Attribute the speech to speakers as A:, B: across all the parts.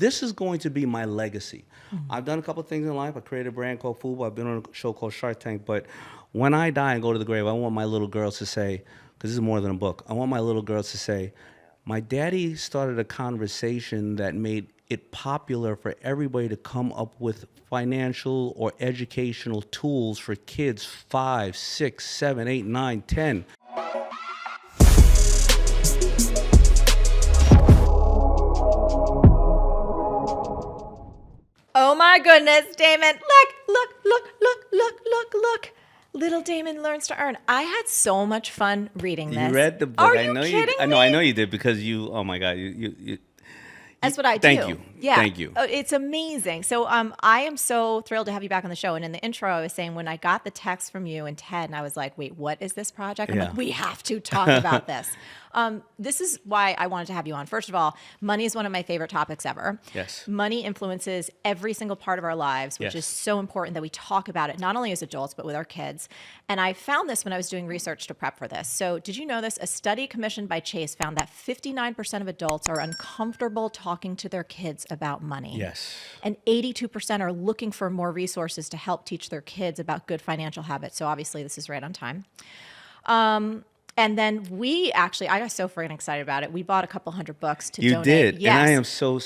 A: this is going to be my legacy. I've done a couple of things in life. I created a brand called FUBU. I've been on a show called Shark Tank. But when I die and go to the grave, I want my little girls to say, because this is more than a book, I want my little girls to say, my daddy started a conversation that made it popular for everybody to come up with financial or educational tools for kids 5, 6, 7, 8, 9, 10.
B: Oh my goodness, Daymond, look. Little Daymond Learns to Earn. I had so much fun reading this.
A: You read the book.
B: Are
A: I
B: you
A: know
B: kidding
A: you.
B: me?
A: I know you did because you. Oh my God, you
B: That's what I do.
A: Thank you.
B: Yeah.
A: Thank you.
B: It's amazing. So I am so thrilled to have you back on the show. And in the intro, I was saying when I got the text from you and Ted, and I was like, wait, what is this project? I'm like, we have to talk about this. This is why I wanted to have you on. First of all, money is one of my favorite topics ever.
A: Yes.
B: Money influences every single part of our lives, which is so important that we talk about it, not only as adults, but with our kids. And I found this when I was doing research to prep for this. So did you know this? A study commissioned by Chase found that 59% of adults are uncomfortable talking to their kids about money.
A: Yes.
B: And 82% are looking for more resources to help teach their kids about good financial habits. So obviously this is right on time. And then I got so freaking excited about it. We bought a couple hundred books to donate.
A: You did.
B: Yes.
A: And I am so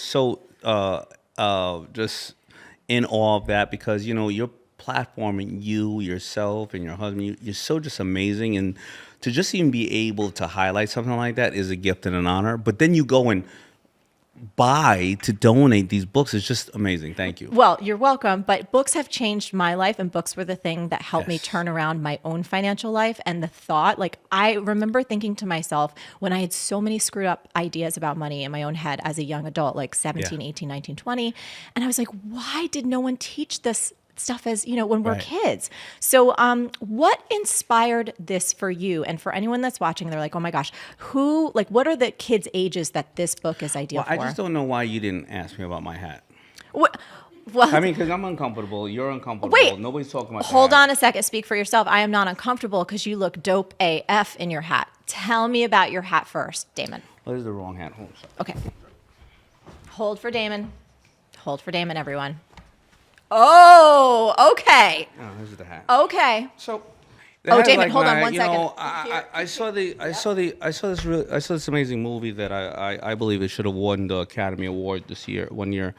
A: just in awe of that because, you know, your platform and you, yourself and your husband, you're so just amazing. And to just even be able to highlight something like that is a gift and an honor. But then you go and buy to donate these books is just amazing. Thank you.
B: Well, you're welcome. But books have changed my life, and books were the thing that helped me
A: Yes.
B: turn around my own financial life. And the thought, like, I remember thinking to myself when I had so many screwed up ideas about money in my own head as a young adult, like 17, 18, 19, 20. And I was like, why did no one teach this stuff as, when we're kids? So what inspired this for you? And for anyone that's watching, they're like, oh my gosh, what are the kids' ages that this book is ideal for?
A: I just don't know why you didn't ask me about my hat.
B: What? Well,
A: I mean, because I'm uncomfortable. You're uncomfortable.
B: Wait.
A: Nobody's talking about
B: Hold
A: that.
B: on a second. Speak for yourself. I am not uncomfortable because you look dope AF in your hat. Tell me about your hat first, Daymond.
A: Oh, this is the wrong hat. Hold on a second.
B: Okay. Hold for Daymond. Hold for Daymond, everyone. Oh, okay.
A: Oh, this is the hat.
B: Okay.
A: So,
B: Daymond, hold on one second.
A: I saw this amazing movie that I believe it should have won the Academy Award one year,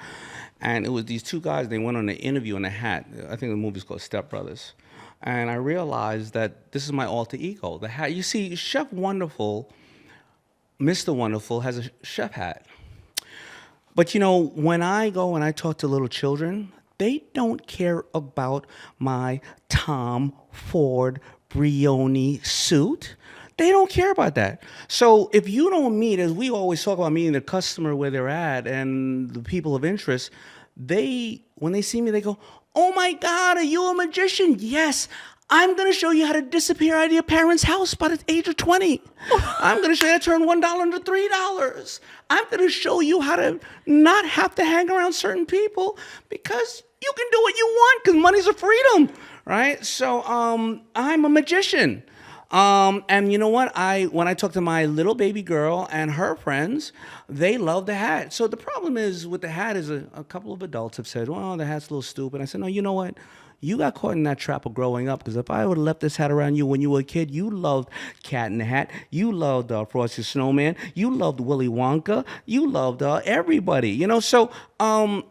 A: and it was these two guys. They went on an interview in a hat. I think the movie's called Step Brothers, and I realized that this is my alter ego. The hat. You see, Chef Wonderful, Mr. Wonderful has a chef hat, but when I go and I talk to little children, they don't care about my Tom Ford Brioni suit. They don't care about that. So if you don't meet, as we always talk about meeting the customer where they're at and the people of interest, when they see me, they go, oh my God, are you a magician? Yes. I'm going to show you how to disappear out of your parents' house by the age of 20. I'm going to show you how to turn $1 into $3. I'm going to show you how to not have to hang around certain people because you can do what you want because money's a freedom, right? So I'm a magician. And you know what? When I talk to my little baby girl and her friends, they love the hat. So the problem is with the hat is a couple of adults have said, well, the hat's a little stupid. I said, no, you know what? You got caught in that trap of growing up because if I would have left this hat around you when you were a kid, you loved Cat in the Hat. You loved Frosty the Snowman. You loved Willy Wonka. You loved everybody. So I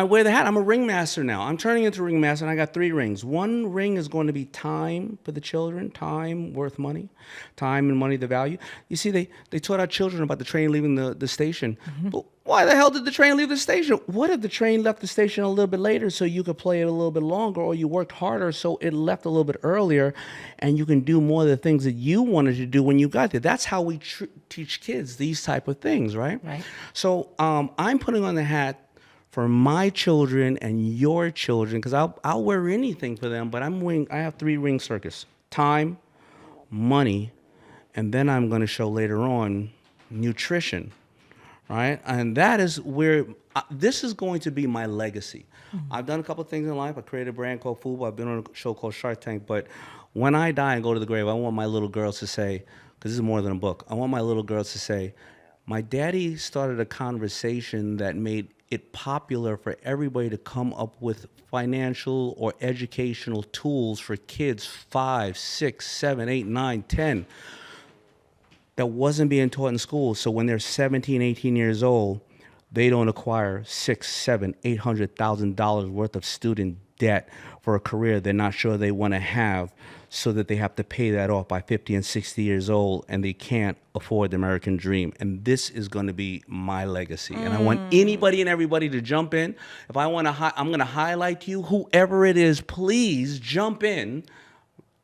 A: wear the hat. I'm a ringmaster now. I'm turning into a ringmaster, and I got 3 rings. 1 ring is going to be time for the children, time worth money, time and money, the value. You see, they taught our children about the train leaving the station. Mm-hmm. But why the hell did the train leave the station? What if the train left the station a little bit later so you could play it a little bit longer, or you worked harder so it left a little bit earlier and you can do more of the things that you wanted to do when you got there? That's how we teach kids these type of things, right?
B: Right.
A: So I'm putting on the hat for my children and your children, because I'll wear anything for them, but I have 3 ring circus: time, money, and then I'm going to show later on nutrition, right? And that is where this is going to be my legacy. Mm-hmm. I've done a couple of things in life. I created a brand called FUBU. I've been on a show called Shark Tank. But when I die and go to the grave, I want my little girls to say, because this is more than a book, I want my little girls to say, My daddy started a conversation that made it popular for everybody to come up with financial or educational tools for kids 5, 6, 7, 8, 9, 10 that wasn't being taught in school. So when they're 17, 18 years old, they don't acquire six, seven, $800,000 worth of student debt for a career they're not sure they want to have, so that they have to pay that off by 50 and 60 years old, and they can't afford the American dream. And this is going to be my legacy. And I want anybody and everybody to jump in. If I want to, I'm going to highlight you, whoever it is, please jump in.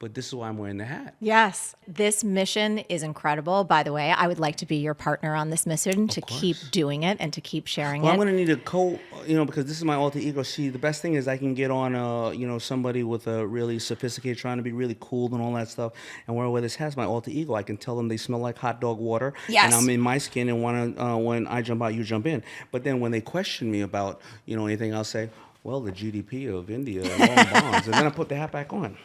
A: But this is why I'm wearing the hat.
B: Yes. This mission is incredible. By the way, I would like to be your partner on this mission to keep doing it and to keep sharing it.
A: I'm going to need a because this is my alter ego. See, the best thing is I can get on, somebody with a really sophisticated, trying to be really cool and all that stuff. And where this has my alter ego, I can tell them they smell like hot dog water.
B: Yes.
A: And I'm in my skin, and when I jump out, you jump in. But then when they question me about, anything, I'll say, well, the GDP of India and all bonds. And then I put the hat back on.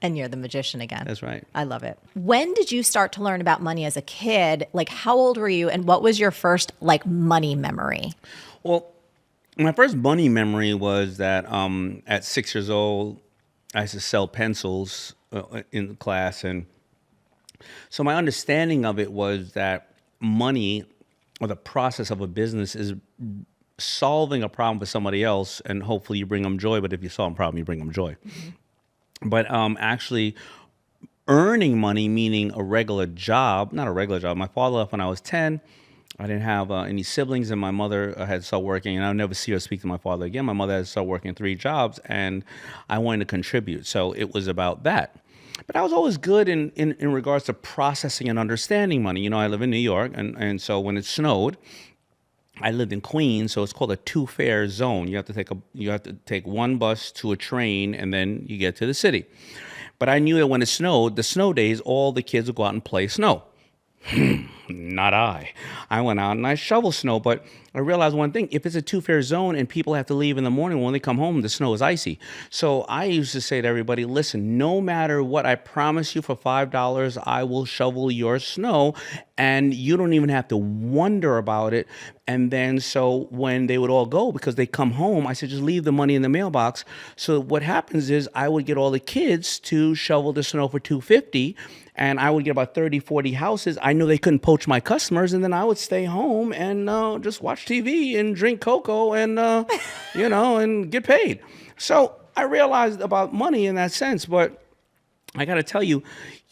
B: And you're the magician again.
A: That's right.
B: I love it. When did you start to learn about money as a kid? Like, how old were you, and what was your first money memory?
A: Well, my first money memory was that at 6 years old, I used to sell pencils in class, and so my understanding of it was that money, or the process of a business, is solving a problem for somebody else, and hopefully you bring them joy. But if you solve a problem, you bring them joy. Mm-hmm. But actually earning money, meaning a regular job, not a regular job. My father left when I was 10. I didn't have any siblings, and my mother had to start working, and I'll never see her speak to my father again. My mother had to start working 3 jobs, and I wanted to contribute. So it was about that. But I was always good in regards to processing and understanding money. I live in New York, and so when it snowed, I lived in Queens, so it's called a 2-fare zone. You have to take one bus to a train, and then you get to the city. But I knew that when it snowed, the snow days, all the kids would go out and play snow. Not I. I went out and I shoveled snow, but I realized one thing: if it's a 2-fare zone and people have to leave in the morning, when they come home, the snow is icy. So I used to say to everybody, listen, no matter what, I promise you for $5, I will shovel your snow, and you don't even have to wonder about it. And then so when they would all go, because they come home, I said, just leave the money in the mailbox. So what happens is I would get all the kids to shovel the snow for $2.50. And I would get about 30, 40 houses. I knew they couldn't poach my customers. And then I would stay home and just watch TV and drink cocoa and, and get paid. So I realized about money in that sense. But I got to tell you,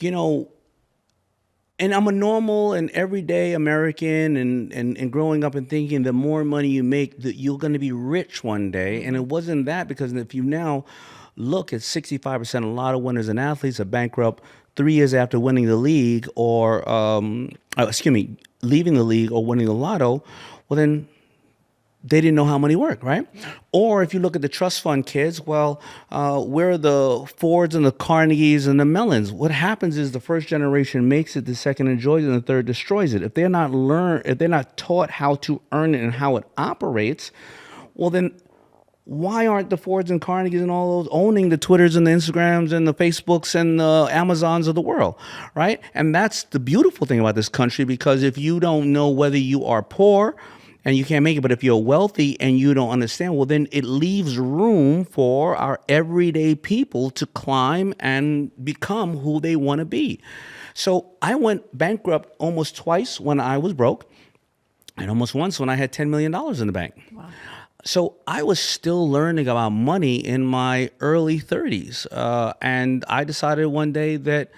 A: and I'm a normal and everyday American, and growing up and thinking the more money you make, that you're going to be rich one day. And it wasn't that, because if you now look at 65% a lot of winners and athletes are bankrupt 3 years after winning the league, or leaving the league or winning the lotto. Well, then they didn't know how money worked, right? Or if you look at the trust fund kids, well, where are the Fords and the Carnegies and the Mellons? What happens is the first generation makes it, the second enjoys it, and the third destroys it. If they're not taught how to earn it and how it operates, well, then why aren't the Fords and Carnegies and all those owning the Twitters and the Instagrams and the Facebooks and the Amazons of the world, right? And that's the beautiful thing about this country, because if you don't know whether you are poor and you can't make it, but if you're wealthy and you don't understand, well, then it leaves room for our everyday people to climb and become who they want to be. So I went bankrupt almost twice when I was broke, and almost once when I had $10 million in the bank. Wow. So I was still learning about money in my early 30s. And I decided one day that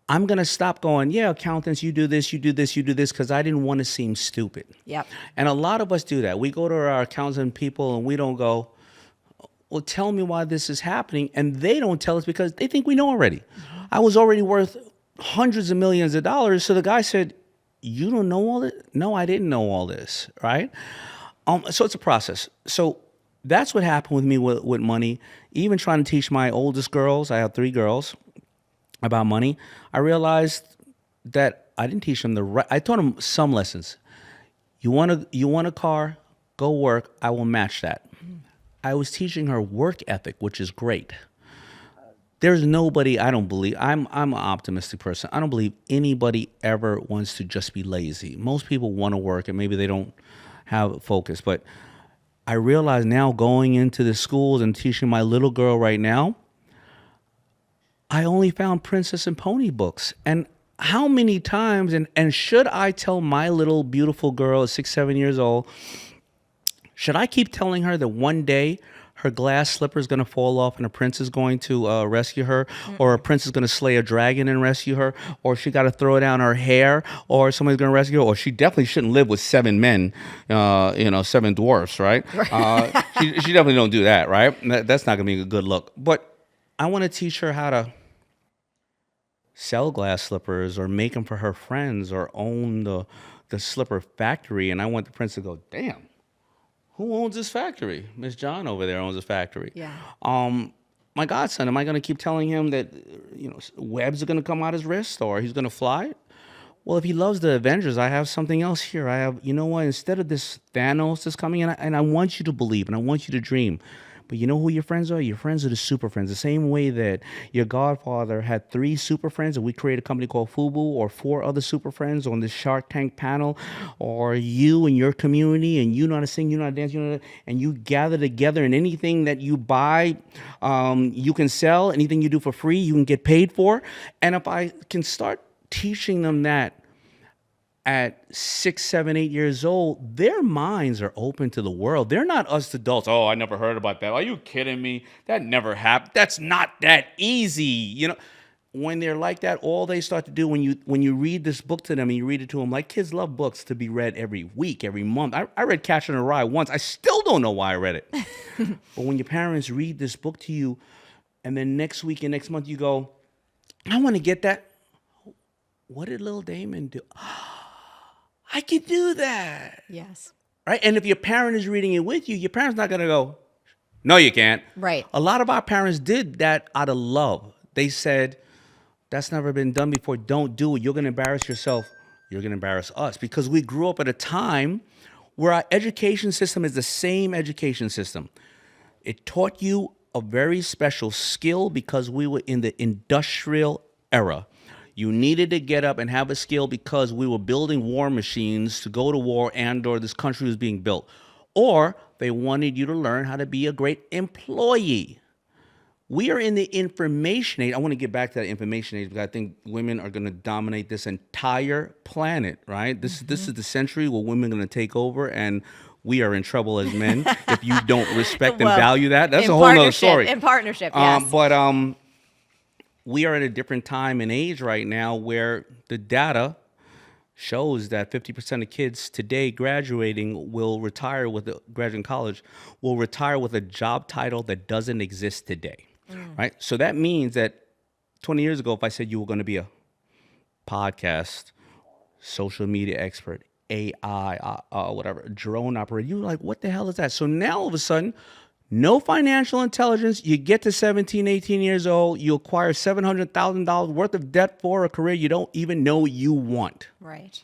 A: I'm going to stop going, accountants, you do this, you do this, you do this, because I didn't want to seem stupid.
B: Yep.
A: And a lot of us do that. We go to our accountant people and we don't go, well, tell me why this is happening. And they don't tell us because they think we know already. Mm-hmm. I was already worth hundreds of millions of dollars. So the guy said, you don't know all this? No, I didn't know all this, right? So it's a process. So that's what happened with me with money. Even trying to teach my oldest girls, I have 3 girls, about money, I realized that I didn't teach them I taught them some lessons. You want a car, go work, I will match that. I was teaching her work ethic, which is great. there's nobody, I don't believe, I'm an optimistic person. I don't believe anybody ever wants to just be lazy. Most people want to work and maybe they don't have focus. But I realize now going into the schools and teaching my little girl right now, I only found Princess and Pony books. And how many times, and should I tell my little beautiful girl at 6, 7 years old, should I keep telling her that one day her glass slipper is going to fall off and a prince is going to rescue her, or a prince is going to slay a dragon and rescue her, or she got to throw down her hair, or somebody's going to rescue her, or she definitely shouldn't live with 7 men, 7 dwarfs, right? She definitely don't do that, right? That's not going to be a good look. But I want to teach her how to sell glass slippers or make them for her friends or own the slipper factory. And I want the prince to go, damn, who owns this factory? Miss John over there owns this factory.
B: Yeah.
A: My godson, am I going to keep telling him that, webs are going to come out his wrist or he's going to fly? Well, if he loves the Avengers, I have something else here. I have, instead of this Thanos that's coming in, and I want you to believe and I want you to dream. But you know who your friends are? Your friends are the super friends. The same way that your godfather had 3 super friends and we created a company called FUBU, or 4 other super friends on this Shark Tank panel, or you and your community, and you know how to sing, you know how to dance, and you gather together, and anything that you buy, you can sell. Anything you do for free, you can get paid for. And if I can start teaching them that at 6, 7, 8 years old, their minds are open to the world. They're not us adults. Oh, I never heard about that. Are you kidding me? That never happened. That's not that easy. When they're like that, all they start to do when you read this book to them and you read it to them, like kids love books to be read every week, every month. I read Catcher in the Rye once. I still don't know why I read it. But when your parents read this book to you, and then next week and next month you go, I want to get that. What did little Daymond do? I could do that.
B: Yes.
A: Right? And if your parent is reading it with you, your parent's not going to go, no, you can't.
B: Right.
A: A lot of our parents did that out of love. They said, that's never been done before. Don't do it. You're going to embarrass yourself. You're going to embarrass us. Because we grew up at a time where our education system is the same education system. It taught you a very special skill because we were in the industrial era. You needed to get up and have a skill because we were building war machines to go to war, and or this country was being built. Or they wanted you to learn how to be a great employee. We are in the information age. I want to get back to that information age because I think women are going to dominate this entire planet, right? This is the century where women are going to take over, and we are in trouble as men if you don't respect and value that. That's a whole other story.
B: In partnership, yes.
A: But we are at a different time and age right now where the data shows that 50% of kids today graduating college will retire with a job title that doesn't exist today, right? So that means that 20 years ago, if I said you were going to be a podcast, social media expert, AI, whatever, drone operator, you were like, what the hell is that? So now all of a sudden, no financial intelligence. You get to 17, 18 years old. You acquire $700,000 worth of debt for a career you don't even know you want.
B: Right.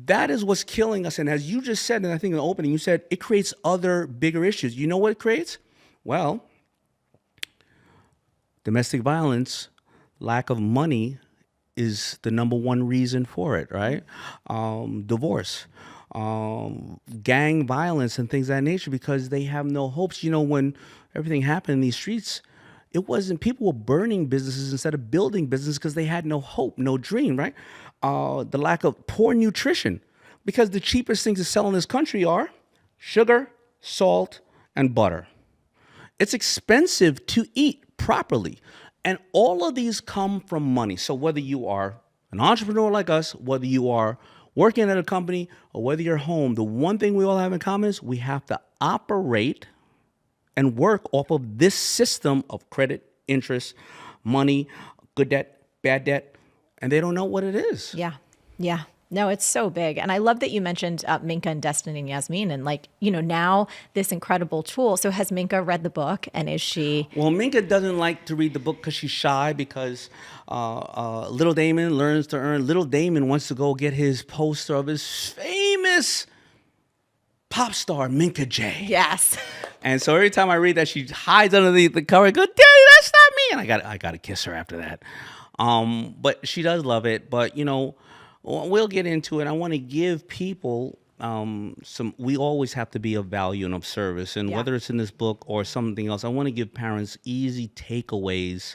A: That is what's killing us. And as you just said, and I think in the opening, you said it creates other bigger issues. You know what it creates? Well, domestic violence, lack of money is the number one reason for it, right? Divorce. Gang violence and things of that nature because they have no hopes. When everything happened in these streets, it wasn't, people were burning businesses instead of building businesses because they had no hope, no dream, right? The lack of poor nutrition, because the cheapest things to sell in this country are sugar, salt, and butter. It's expensive to eat properly. And all of these come from money. So whether you are an entrepreneur like us, whether you are working at a company, or whether you're home, the one thing we all have in common is we have to operate and work off of this system of credit, interest, money, good debt, bad debt, and they don't know what it is.
B: Yeah. Yeah. No, it's so big. And I love that you mentioned Minka and Destiny and Yasmin and now this incredible tool. So has Minka read the book, and is she?
A: Well, Minka doesn't like to read the book because she's shy, because Little Daymond Learns to Earn. Little Daymond wants to go get his poster of his famous pop star, Minka J.
B: Yes.
A: And so every time I read that, she hides underneath the cover and goes, Daddy, that's not me. man, I got to kiss her after that. But she does love it. But, we'll get into it. I want to give people we always have to be of value and of service. And whether it's in this book or something else, I want to give parents easy takeaways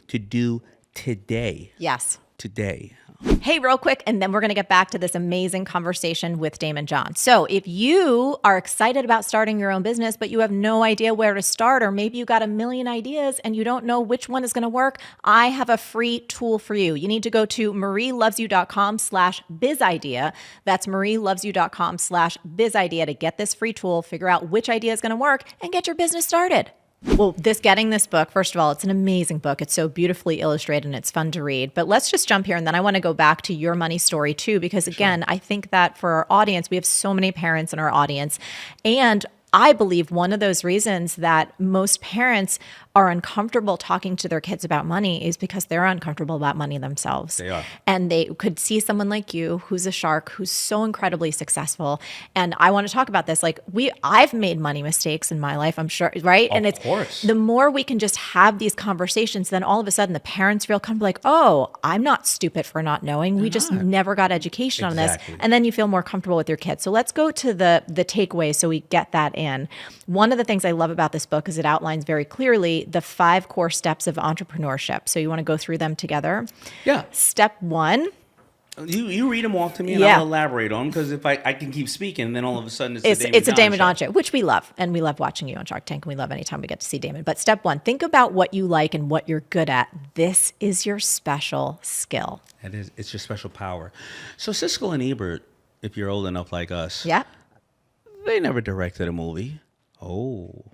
A: to do today.
B: Yes.
A: Today.
B: Hey, real quick, and then we're going to get back to this amazing conversation with Daymond John. So if you are excited about starting your own business, but you have no idea where to start, or maybe you got a million ideas and you don't know which one is going to work, I have a free tool for you. You need to go to marielovesyou.com/bizidea. That's marielovesyou.com/bizidea to get this free tool, figure out which idea is going to work, and get your business started. Well, getting this book, first of all, it's an amazing book. It's so beautifully illustrated and it's fun to read. But let's just jump here. And then I want to go back to your money story too, because again, I think that for our audience, we have so many parents in our audience. And I believe one of those reasons that most parents are uncomfortable talking to their kids about money is because they're uncomfortable about money themselves.
A: They are.
B: And they could see someone like you who's a shark, who's so incredibly successful. And I want to talk about this. Like I've made money mistakes in my life, I'm sure, right?
A: Of course.
B: The more we can just have these conversations, then all of a sudden the parents feel comfortable, like, oh, I'm not stupid for not knowing. We just never got education on this. And then you feel more comfortable with your kids. So let's go to the takeaway so we get that in. One of the things I love about this book is it outlines very clearly the 5 core steps of entrepreneurship. So you want to go through them together?
A: Yeah.
B: Step 1.
A: You read them off to me and I'll elaborate on them, because if I can keep speaking, and then all of a sudden it's a Daymond John show,
B: which we love. And we love watching you on Shark Tank, and we love anytime we get to see Daymond. But step 1, think about what you like and what you're good at. This is your special skill.
A: It's your special power. So Siskel and Ebert, if you're old enough like us, they never directed a movie. Oh,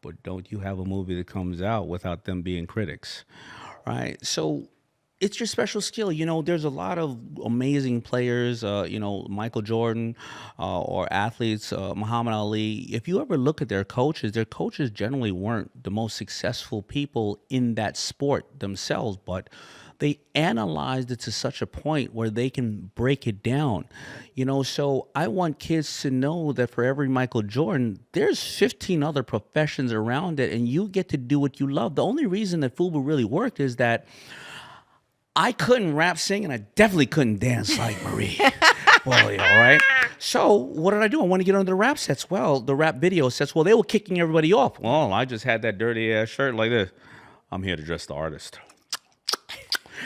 A: but don't you have a movie that comes out without them being critics, right? So it's your special skill. There's a lot of amazing players, Michael Jordan or athletes, Muhammad Ali. If you ever look at their coaches generally weren't the most successful people in that sport themselves, but they analyzed it to such a point where they can break it down. So I want kids to know that for every Michael Jordan, there's 15 other professions around it, and you get to do what you love. The only reason that FUBU really worked is that I couldn't rap, sing, and I definitely couldn't dance like Marie Forleo, all right? So what did I do? I want to get on the rap sets. Well, the rap video sets, they were kicking everybody off. Well, I just had that dirty-ass shirt like this. I'm here to dress the artist.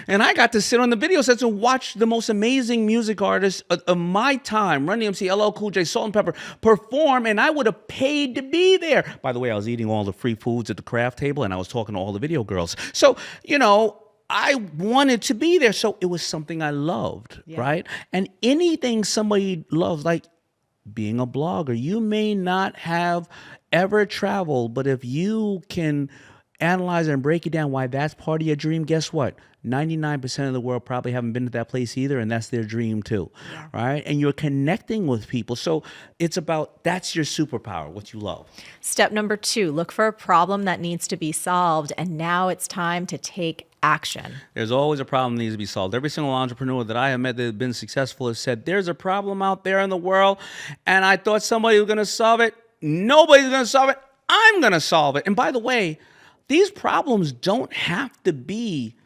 A: And I got to sit on the video sets and watch the most amazing music artists of my time, Run DMC, LL Cool J, Salt and Pepper, perform, and I would have paid to be there. By the way, I was eating all the free foods at the craft table, and I was talking to all the video girls. So, I wanted to be there. So it was something I loved, right? And anything somebody loves, like being a blogger, you may not have ever traveled, but if you can analyze and break it down why that's part of your dream, guess what? 99% of the world probably haven't been to that place either, and that's their dream too, right? And you're connecting with people. So it's about, that's your superpower, what you love.
B: Step number 2, look for a problem that needs to be solved, and now it's time to take action.
A: There's always a problem that needs to be solved. Every single entrepreneur that I have met that has been successful has said, there's a problem out there in the world, and I thought somebody was going to solve it. Nobody's going to solve it. I'm going to solve it. And by the way, these problems don't have to be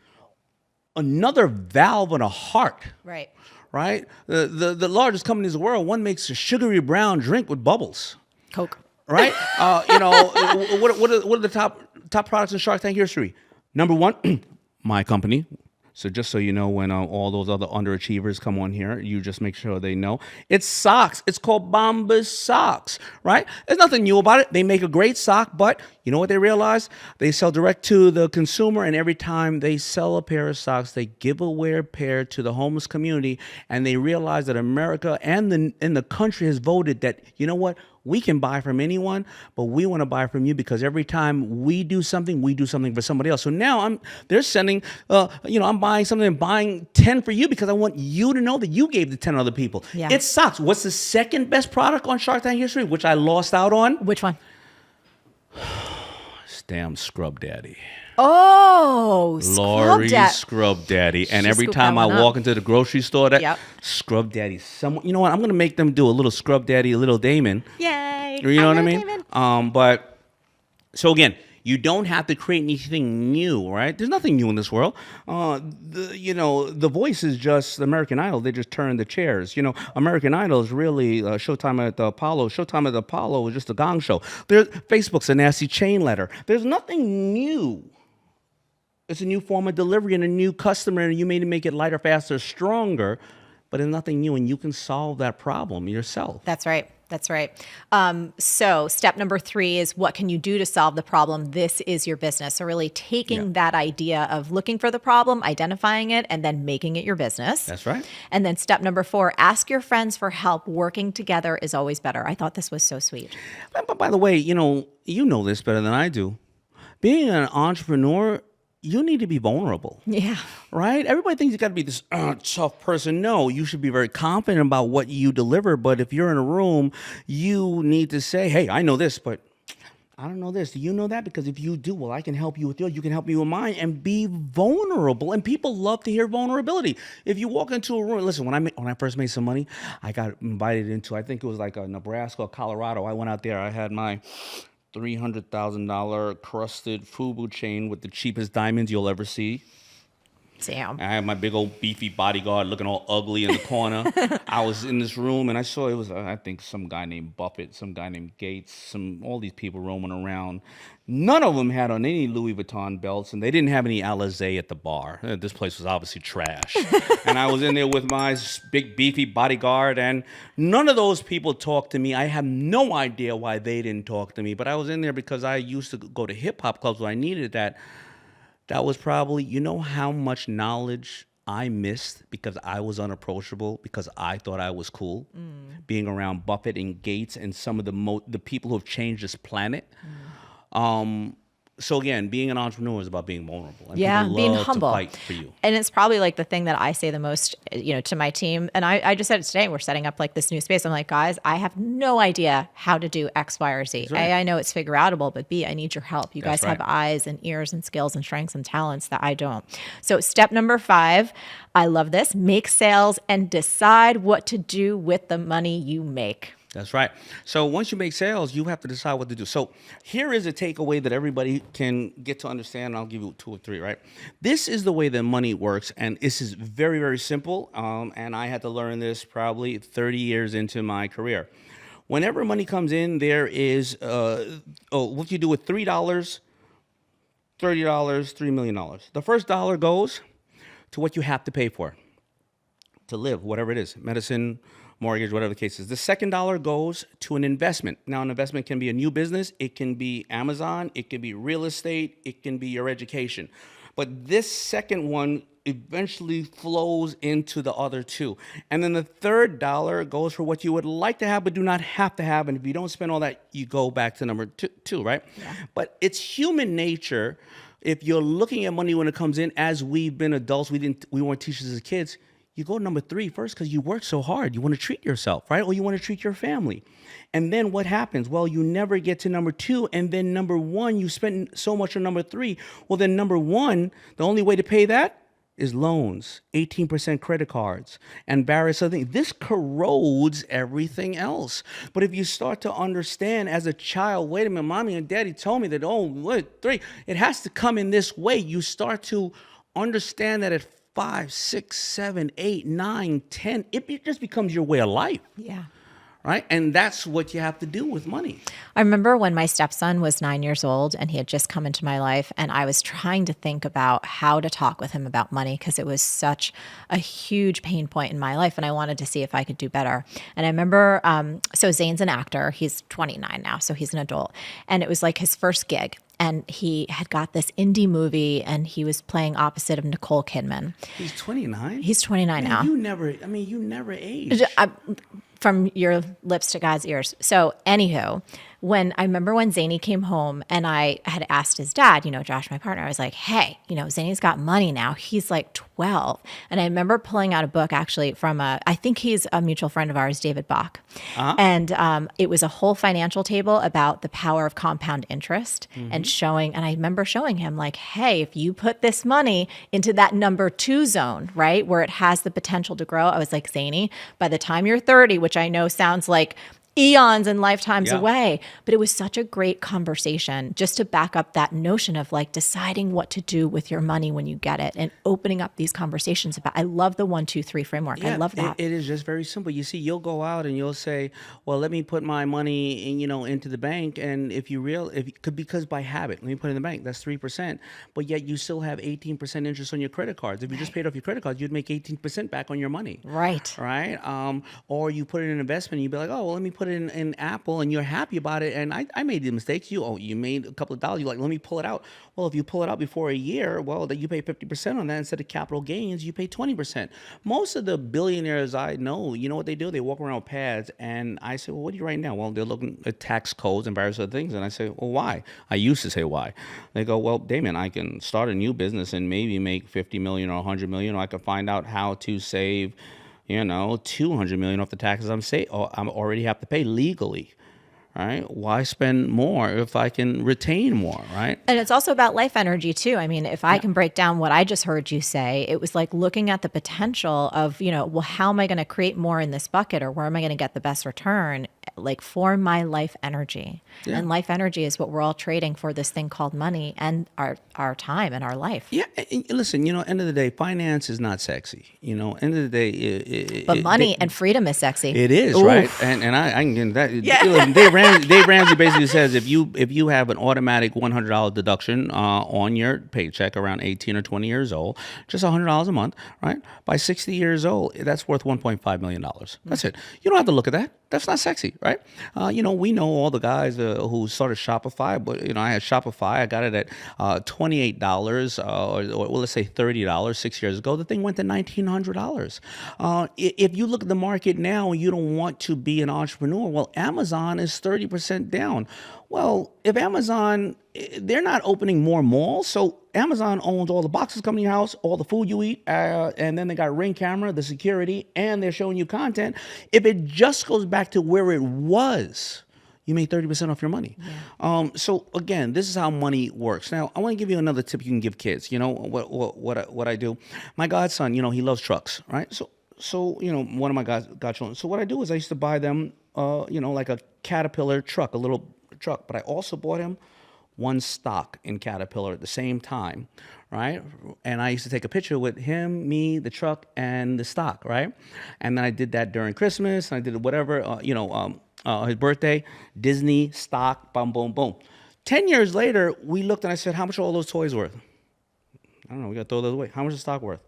A: another valve in a heart.
B: Right.
A: Right? The largest companies in the world, one makes a sugary brown drink with bubbles.
B: Coke.
A: Right? What are the top products in Shark Tank history? Number 1, my company. So just so you know, when all those other underachievers come on here, you just make sure they know. It's socks. It's called Bombas Socks, right? There's nothing new about it. They make a great sock, but you know what they realize? They sell direct to the consumer, and every time they sell a pair of socks, they give away a pair to the homeless community, and they realize that America and the country has voted that, you know what? We can buy from anyone, but we want to buy from you, because every time we do something for somebody else. So now they're sending, I'm buying something and buying 10 for you, because I want you to know that you gave the 10 other people. Yeah. It's socks. What's the second best product on Shark Tank history, which I lost out on?
B: Which one?
A: Damn Scrub Daddy.
B: Oh,
A: Scrub Daddy. And every time I walk into the grocery store, Scrub Daddy. You know what? I'm going to make them do a little Scrub Daddy, a little Daymond.
B: Yay.
A: You know what I mean?
B: Daymond.
A: But so again, You don't have to create anything new, right? There's nothing new in this world. The Voice is just American Idol. They just turn the chairs. American Idol is really Showtime at the Apollo. Showtime at the Apollo is just a gong show. Facebook's a nasty chain letter. There's nothing new. It's a new form of delivery and a new customer, and you may make it lighter, faster, stronger, but it's nothing new, and you can solve that problem yourself.
B: That's right. That's right. So step number 3 is what can you do to solve the problem? This is your business. So really taking that idea of looking for the problem, identifying it, and then making it your business.
A: That's right.
B: And then step number 4, ask your friends for help. Working together is always better. I thought this was so sweet.
A: But by the way, you know this better than I do. Being an entrepreneur, you need to be vulnerable.
B: Yeah.
A: Right? Everybody thinks you got to be this tough person. No, you should be very confident about what you deliver. But if you're in a room, you need to say, hey, I know this, but I don't know this. Do you know that? Because if you do, well, I can help you with yours. You can help me with mine, and be vulnerable. And people love to hear vulnerability. If you walk into a room, listen, when I first made some money, I got invited into, I think it was like a Nebraska or Colorado. I went out there. I had my $300,000 crusted FUBU chain with the cheapest diamonds you'll ever see.
B: Damn.
A: I had my big old beefy bodyguard looking all ugly in the corner. I was in this room and I saw it was, I think, some guy named Buffett, some guy named Gates, all these people roaming around. None of them had on any Louis Vuitton belts, and they didn't have any Alizé at the bar. This place was obviously trash. And I was in there with my big beefy bodyguard, and none of those people talked to me. I have no idea why they didn't talk to me, but I was in there because I used to go to hip hop clubs where I needed that. That was probably, how much knowledge I missed because I was unapproachable, because I thought I was cool. Being around Buffett and Gates and some of the people who have changed this planet. So again, being an entrepreneur is about being vulnerable. And people
B: being
A: love
B: humble.
A: to fight for you.
B: And it's probably like the thing that I say the most, to my team. And I just said it today. We're setting up like this new space. I'm like, guys, I have no idea how to do X, Y, or Z.
A: Right.
B: A, I know it's figure outable, but B, I need your help. You
A: That's
B: guys have
A: right.
B: eyes and ears and skills and strengths and talents that I don't. So step number 5, I love this. Make sales and decide what to do with the money you make.
A: That's right. So once you make sales, you have to decide what to do. So here is a takeaway that everybody can get to understand. I'll give you 2 or 3, right? This is the way that money works. And this is very, very simple. And I had to learn this probably 30 years into my career. Whenever money comes in, there is, what you do with $3, $30, $3 million. The first dollar goes to what you have to pay for, to live, whatever it is, medicine, mortgage, whatever the case is. The second dollar goes to an investment. Now, an investment can be a new business. It can be Amazon. It can be real estate. It can be your education. But this second one eventually flows into the other 2. And then the third dollar goes for what you would like to have but do not have to have. And if you don't spend all that, you go back to number 2, right? Yeah. But it's human nature. If you're looking at money when it comes in, as we've been adults, we weren't teachers as kids, you go number 3 first because you work so hard. You want to treat yourself, right? Or you want to treat your family. And then what happens? Well, you never get to number 2. And then number 1, you spend so much on number 3. Well, then number 1, the only way to pay that is loans, 18% credit cards, and various other things. This corrodes everything else. But if you start to understand as a child, wait a minute, mommy and daddy told me that, 3, it has to come in this way. You start to understand that at 5, 6, 7, 8, 9, 10, it just becomes your way of life.
B: Yeah.
A: Right? And that's what you have to do with money.
B: I remember when my stepson was 9 years old and he had just come into my life, and I was trying to think about how to talk with him about money because it was such a huge pain point in my life, and I wanted to see if I could do better. And I remember, so Zane's an actor. He's 29 now, so he's an adult. And it was like his first gig. And he had got this indie movie, and he was playing opposite of Nicole Kidman.
A: He's 29?
B: He's 29 now.
A: You never age.
B: From your lips to God's ears. So anywho, I remember when Zany came home and I had asked his dad, Josh, my partner, I was like, hey, Zany's got money now. He's like 12. And I remember pulling out a book actually from I think he's a mutual friend of ours, David Bach. Uh-huh. And it was a whole financial table about the power of compound interest and I remember showing him like, hey, if you put this money into that number 2 zone, right, where it has the potential to grow, I was like, Zany, by the time you're 30, which I know sounds like eons and lifetimes
A: Yeah.
B: away. But it was such a great conversation just to back up that notion of like deciding what to do with your money when you get it and opening up these conversations about. I love the 1, 2, 3 framework. I love that.
A: It is just very simple. You see, you'll go out and you'll say, "Well, let me put my money, into the bank." And because by habit, let me put it in the bank. That's 3%. But yet you still have 18% interest on your credit cards. If you just paid off your credit cards, you'd make 18% back on your money.
B: Right.
A: Right. Or you put it in an investment. And you'd be like, "Oh, well, let me put it in Apple," and you're happy about it. And I made the mistakes. You made a couple of dollars. You're like, "Let me pull it out." Well, if you pull it out before a year, well, that you pay 50% on that instead of capital gains. You pay 20%. Most of the billionaires I know, you know what they do? They walk around with pads, and I say, "Well, what do you write now?" Well, they're looking at tax codes and various other things, and I say, "Well, why?" I used to say why. They go, "Well, Daymond, I can start a new business and maybe make 50 million or 100 million, or I can find out how to save, 200 million off the taxes I'm already have to pay legally." Right? Why spend more if I can retain more, right?
B: And it's also about life energy too. I mean, if I can break down what I just heard you say, it was like looking at the potential of, well, how am I going to create more in this bucket, or where am I going to get the best return, like for my life energy.
A: Yeah.
B: And life energy is what we're all trading for, this thing called money and our time and our life.
A: Yeah, and listen, end of the day, finance is not sexy. End of the day,
B: But money and freedom is sexy.
A: it is,
B: Oof.
A: right? And I can get that.
B: Yeah.
A: Listen, Dave Ramsey basically says if you have an automatic $100 deduction on your paycheck around 18 or 20 years old, just $100 a month, right? By 60 years old, that's worth $1.5 million. That's it. You don't have to look at that. That's not sexy, right? We know all the guys who started Shopify, but I had Shopify. I got it at $28, or let's say $30 6 years ago. The thing went to $1,900. If you look at the market now, and you don't want to be an entrepreneur. Well, Amazon is 30% down. Well, if Amazon, they're not opening more malls, so Amazon owns all the boxes coming to your house, all the food you eat, and then they got Ring camera, the security, and they're showing you content. If it just goes back to where it was, you made 30% off your money. Yeah. So again, this is how money works. Now, I want to give you another tip you can give kids. What I do. My godson, he loves trucks, right? So one of my godchildren. So what I do is I used to buy them, like a Caterpillar truck, a little truck, but I also bought him one stock in Caterpillar at the same time, right? And I used to take a picture with him, me, the truck, and the stock, right? And then I did that during Christmas, and I did whatever, his birthday, Disney, stock, boom, boom, boom. 10 years later, we looked and I said, "How much are all those toys worth?" "I don't know, we got to throw those away." "How much is the stock worth?"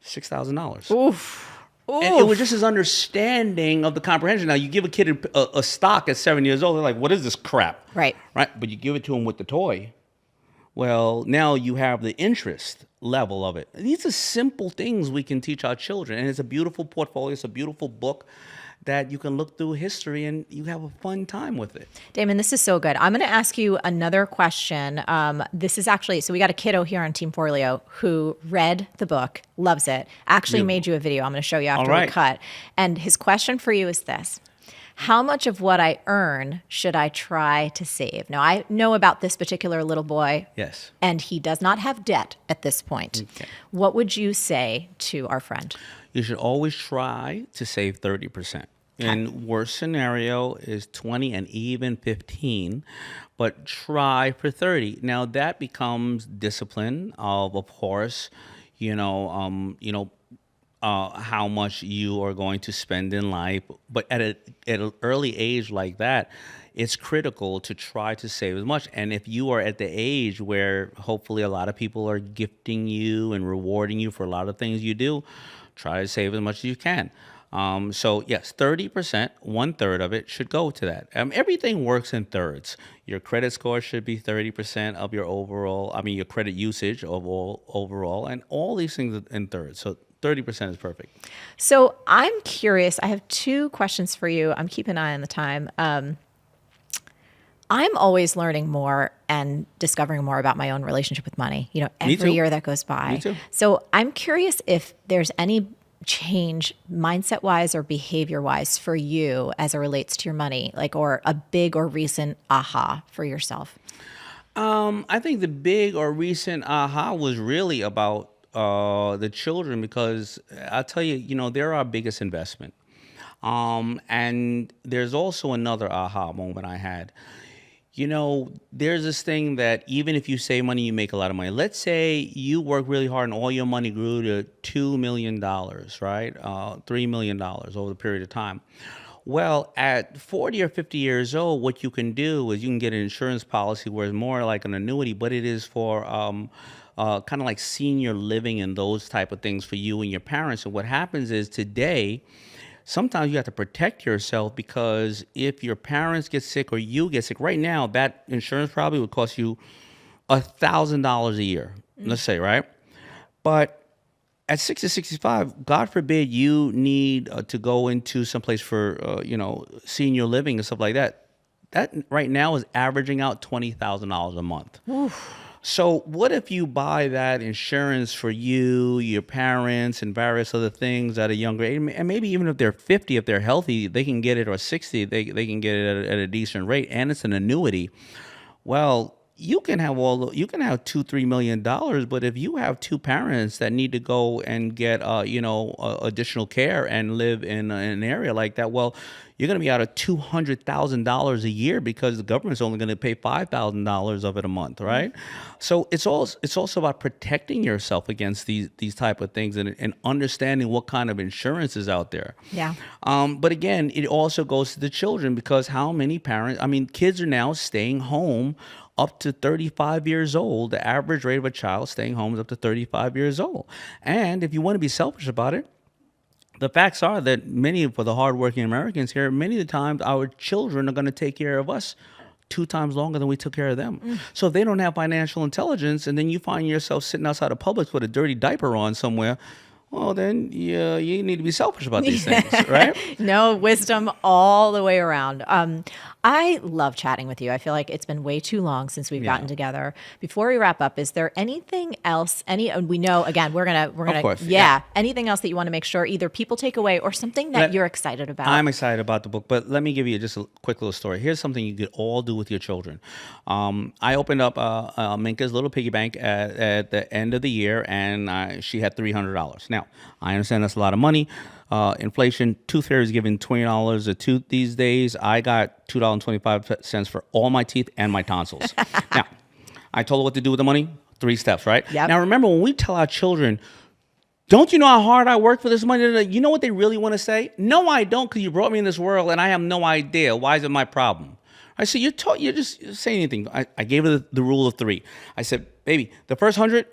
A: $6,000.
B: Oof.
A: And it was just his understanding of the comprehension. Now, you give a kid a stock at 7 years old, they're like, "What is this crap?"
B: Right.
A: But you give it to him with the toy. Well, now you have the interest level of it. These are simple things we can teach our children. And it's a beautiful portfolio. It's a beautiful book that you can look through history and you have a fun time with it.
B: Daymond, this is so good. I'm going to ask you another question. This is actually, so we got a kiddo here on Team Forleo who read the book, loves it, actually made you a video. I'm going to show you after we cut. And his question for you is this: how much of what I earn should I try to save? Now, I know about this particular little boy.
A: Yes.
B: And he does not have debt at this point. Okay. What would you say to our friend?
A: You should always try to save 30%. In worst scenario is 20 and even 15, but try for 30. Now that becomes discipline of course, how much you are going to spend in life. But at an early age like that, it's critical to try to save as much. And if you are at the age where hopefully a lot of people are gifting you and rewarding you for a lot of things you do, try to save as much as you can. So yes, 30%, 1/3 of it should go to that. Everything works in thirds. Your credit score should be 30% of your your credit usage of overall, and all these things in thirds. So 30% is perfect.
B: So I'm curious. I have 2 questions for you. I'm keeping an eye on the time. I'm always learning more and discovering more about my own relationship with money, every year that goes by.
A: Me too.
B: So I'm curious if there's any change mindset-wise or behavior-wise for you as it relates to your money, or a big or recent aha for yourself?
A: I think the big or recent aha was really about the children, because I'll tell you, they're our biggest investment. And there's also another aha moment I had. You know, there's this thing that even if you save money, you make a lot of money. Let's say you work really hard and all your money grew to $2 million, right? $3 million over the period of time. Well, at 40 or 50 years old, what you can do is you can get an insurance policy where it's more like an annuity, but it is for kind of like senior living and those type of things for you and your parents. And what happens is today, sometimes you have to protect yourself because if your parents get sick or you get sick, right now that insurance probably would cost you $1,000 a year, let's say, right? But at 60, 65, God forbid you need to go into someplace for, senior living and stuff like that. That right now is averaging out $20,000 a month.
B: Oof.
A: So what if you buy that insurance for you, your parents, and various other things at a younger age? And maybe even if they're 50, if they're healthy, they can get it, or 60, they can get it at a decent rate, and it's an annuity. Well, you can have $2-3 million, but if you have two parents that need to go and get additional care and live in an area like that, well, you're going to be out of $200,000 a year because the government's only going to pay $5,000 of it a month, right? So it's also about protecting yourself against these type of things and understanding what kind of insurance is out there.
B: Yeah.
A: But again, it also goes to the children because how many parents? I mean, kids are now staying home up to 35 years old. The average rate of a child staying home is up to 35 years old. And if you want to be selfish about it, the facts are that for the hardworking Americans here, many of the times our children are going to take care of us 2 times longer than we took care of them. So if they don't have financial intelligence and then you find yourself sitting outside of Publix with a dirty diaper on somewhere, well, then you need to be selfish about these things, right?
B: No, wisdom all the way around. I love chatting with you. I feel like it's been way too long since we've gotten together. Before we wrap up, is there anything else? We know again we're gonna
A: Of course,
B: anything else that you want to make sure either people take away or something that you're excited about?
A: I'm excited about the book, but let me give you just a quick little story. Here's something you could all do with your children. I opened up Minka's little piggy bank at the end of the year, and she had $300. Now, I understand that's a lot of money. Inflation, Tooth Fairy is giving $20 a tooth these days. I got $2.25 for all my teeth and my tonsils. Now, I told her what to do with the money. 3 steps, right?
B: Yep.
A: Now, remember, when we tell our children, don't you know how hard I work for this money? You know what they really want to say? No, I don't, because you brought me in this world and I have no idea. Why is it my problem? I said, you're just saying anything. I gave her the rule of 3. I said, baby, the first 100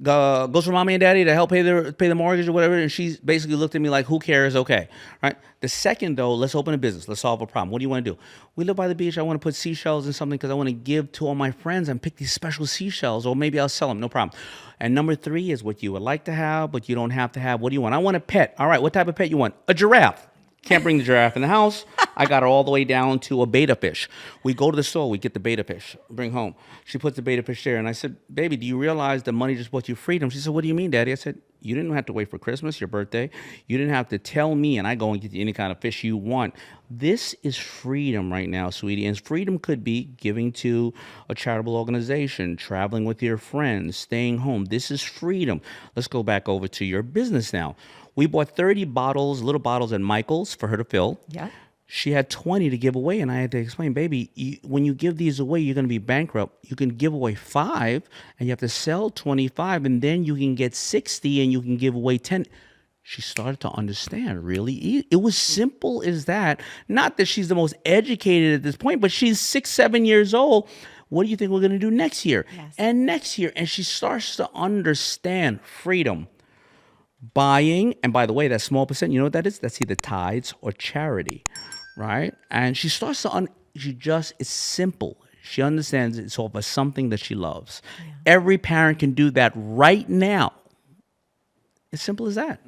A: goes for mommy and daddy to help pay the mortgage or whatever, and she basically looked at me like, who cares? Okay, right? The second, though, let's open a business. Let's solve a problem. What do you want to do? We live by the beach. I want to put seashells in something because I want to give to all my friends and pick these special seashells, or maybe I'll sell them. No problem. And number 3 is what you would like to have, but you don't have to have. What do you want? I want a pet. All right, what type of pet you want? A giraffe. Can't bring the giraffe in the house. I got her all the way down to a betta fish. We go to the store, we get the betta fish, bring home. She puts the betta fish there, and I said, baby, do you realize the money just bought you freedom? She said, what do you mean, Daddy? I said, you didn't have to wait for Christmas, your birthday. You didn't have to tell me, and I go and get you any kind of fish you want. This is freedom right now, sweetie. And freedom could be giving to a charitable organization, traveling with your friends, staying home. This is freedom. Let's go back over to your business now. We bought 30 bottles, little bottles at Michael's for her to fill.
B: Yeah.
A: She had 20 to give away, and I had to explain, baby, when you give these away, you're going to be bankrupt. You can give away 5, and you have to sell 25, and then you can get 60, and you can give away 10. She started to understand, really. It was simple as that. Not that she's the most educated at this point, but she's 6, 7 years old. What do you think we're going to do next year?
B: Yes.
A: And next year, and she starts to understand freedom. Buying, and by the way, that small percent, you know what that is? That's either tithes or charity, right? And she starts to, it's simple. She understands it's all for something that she loves. Yeah. Every parent can do that right now. As simple as that.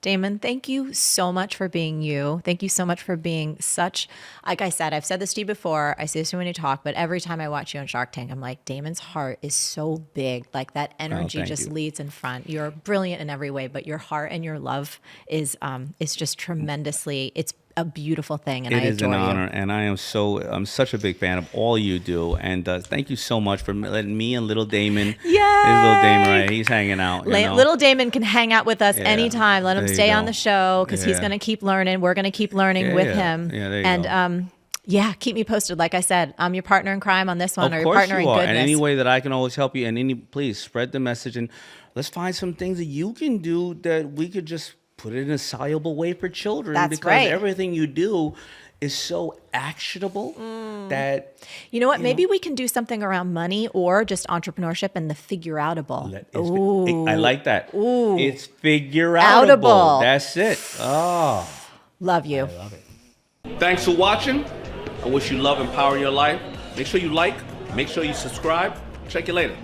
B: Daymond, thank you so much for being you. Thank you so much for being such, like I said, I've said this to you before, I say this to you when you talk, but every time I watch you on Shark Tank, I'm like, Daymond's heart is so big. Like that energy just leads in front. You're brilliant in every way, but your heart and your love is just tremendously, it's a beautiful thing, and I
A: It is an
B: adore
A: honor,
B: you.
A: and I'm such a big fan of all you do. And thank you so much for letting me and little Daymond, his little Daymond, right? He's hanging out. You know?
B: Little Daymond can hang out with us
A: Yeah,
B: anytime. Let him
A: there you
B: stay on
A: go.
B: the show because he's
A: Yeah.
B: going to keep learning. We're going to keep learning with him.
A: Yeah, there you
B: and
A: go.
B: Yeah, keep me posted. Like I said, I'm your partner in crime on this one, or
A: Of
B: your
A: course
B: partner in
A: you are.
B: goodness.
A: And any way that I can always help you, and please spread the message, and let's find some things that you can do that we could just put it in a soluble way for children.
B: That's
A: because
B: right.
A: everything you do is so actionable that
B: You know what? Maybe we can do something around money or just entrepreneurship and the figure-outable.
A: I like that.
B: Ooh.
A: It's figure-outable.
B: Outable.
A: That's it. Oh.
B: Love you.
A: I love it. Thanks for watching. I wish you love and power in your life. Make sure you like, make sure you subscribe. Check you later.